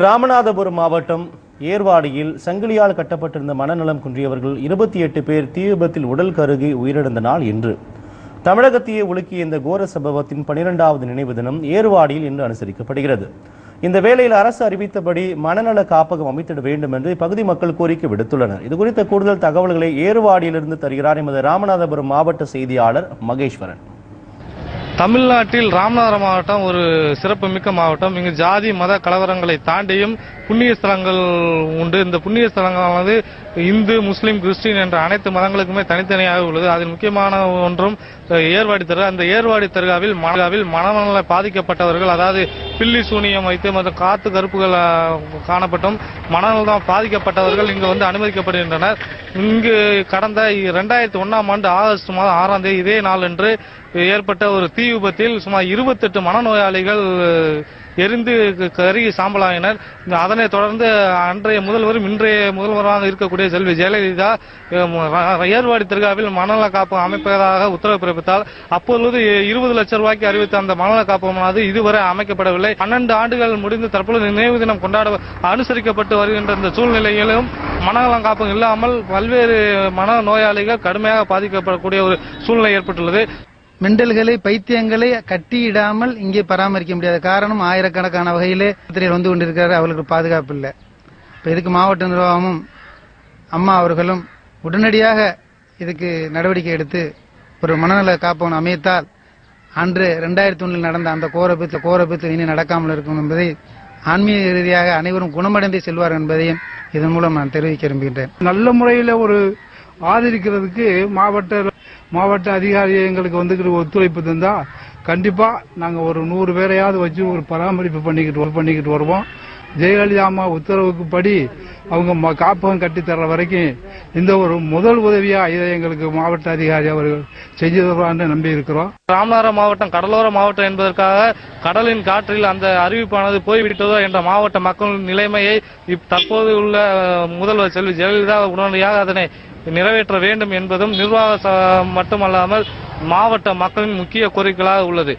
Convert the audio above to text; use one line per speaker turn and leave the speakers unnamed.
ராமநாதபுரம் மாவட்டம் ஏர்வாடியில் சங்கிலியால் கட்டப்பட்டிருந்த மனநலம் குன்றியவர்கள் 28 பேர் தீ விபத்தில் உடல் கருகி உயிரிழந்த நாள் இன்று. தமிழகத்தையே உலுக்கிய இந்த கோர சம்பவத்தின் 12வது நினைவு தினம் ஏர்வாடியில் இன்று அனுசரிக்கப்படுகிறது. இந்த வேளையில் அரசு அறிவித்தபடி மனநல காப்பகம் அமைத்திட வேண்டும் என்று இப்பகுதி மக்கள் கோரிக்கை விடுத்துள்ளனர். இதுகுறித்த கூடுதல் தகவல்களை ஏர்வாடியிலிருந்து தருகிறார் எமது ராமநாதபுரம் மாவட்ட செய்தியாளர் மகேஸ்வரன்.
தமிழ்நாட்டில் ராமநாதபுரம் மாவட்டம் ஒரு சிறப்புமிக்க மாவட்டம். இங்கு ஜாதி மத கலவரங்களை தாண்டியும் புண்ணிய ஸ்தலங்கள் உண்டு. இந்த புண்ணிய ஸ்தலங்களானது இந்து, முஸ்லீம், கிறிஸ்டின் என்ற அனைத்து மதங்களுக்குமே தனித்தனியாக உள்ளது. அதில் முக்கியமான ஒன்றும் ஏர்வாடி தர்கா. அந்த ஏர்வாடி தர்காவில் மனநல பாதிக்கப்பட்டவர்கள், அதாவது பில்லி சூனியம் வைத்து மற்றும் காத்து கருப்புகள் காணப்பட்டும் மனநலம் பாதிக்கப்பட்டவர்கள் இங்கு வந்து அனுமதிக்கப்படுகின்றனர். இங்கு கடந்த 2001ஆம் ஆண்டு ஆகஸ்ட் மாதம் 6ஆம் தேதி இதே நாள் என்று ஏற்பட்ட ஒரு தீ விபத்தில் சுமார் 28 மனநோயாளிகள் எரிந்து கருகி சாம்பலாயினர். அதனைத் தொடர்ந்து அன்றைய முதல்வரும் இன்றைய முதல்வராக இருக்கக்கூடிய செல்வி ஜெயலலிதா ஏர்வாடி தர்காவில் மனநல காப்பகம் அமைப்பதாக உத்தரவு பிறப்பித்தால் அப்பொழுது 20 லட்சம் ரூபாய்க்கு அறிவித்த அந்த மனநல காப்பகமானது இதுவரை அமைக்கப்படவில்லை. 12 ஆண்டுகள் முடிந்து தற்பொழுது நினைவு தினம் அனுசரிக்கப்பட்டு வருகின்ற இந்த சூழ்நிலையிலும் மனநல காப்பகம் இல்லாமல் பல்வேறு மனநோயாளிகள் கடுமையாக பாதிக்கப்படக்கூடிய ஒரு சூழ்நிலை ஏற்பட்டுள்ளது.
மெண்டல்களை, பைத்தியங்களை கட்டியிடாமல் இங்கே பராமரிக்க முடியாத காரணம் ஆயிரக்கணக்கான வகையிலே வந்து கொண்டிருக்கிறார். அவர்களுக்கு பாதுகாப்பு இல்லை. இப்ப இதுக்கு மாவட்ட நிர்வாகமும் அம்மா அவர்களும் உடனடியாக இதுக்கு நடவடிக்கை எடுத்து ஒரு மனநல காப்பகம் அமைத்தால் அன்று 2001 நடந்த அந்த கோரபித்து இனி நடக்காமல் இருக்கும் என்பதை ஆன்மீக ரீதியாக அனைவரும் குணமடைந்து செல்வார் என்பதையும் இதன் மூலம் நான் தெரிவிக்க விரும்புகின்றேன்.
நல்ல முறையில் ஒரு ஆதரிக்கிறதுக்கு மாவட்ட அதிகாரி எங்களுக்கு வந்து ஒத்துழைப்பு தந்தா கண்டிப்பா நாங்க ஒரு 100 பேரையாவது வச்சு ஒரு பராமரிப்பு பண்ணிக்கிட்டு வருவோம். ஜெயலலிதா அம்மா உத்தரவுக்கு படி அவங்க காப்பகம் கட்டி தர்ற வரைக்கும் இந்த ஒரு முதல் உதவியா இதை எங்களுக்கு மாவட்ட அதிகாரி அவர்கள் செஞ்சு தருவான்னு நம்பி இருக்கிறோம்.
ராமநாதபுரம் மாவட்டம் கடலோர மாவட்டம் என்பதற்காக கடலின் காற்றில் அந்த அறிவிப்பானது போய்விட்டதோ என்ற மாவட்ட மக்களின் நிலைமையை தற்போது உள்ள முதல்வர் செல்வி ஜெயலலிதா உடனடியாக அதனை நிறைவேற்ற வேண்டும் என்பதும் நிர்வாக மட்டுமல்லாமல் மாவட்ட மக்களின் முக்கிய கோரிக்கையாக உள்ளது.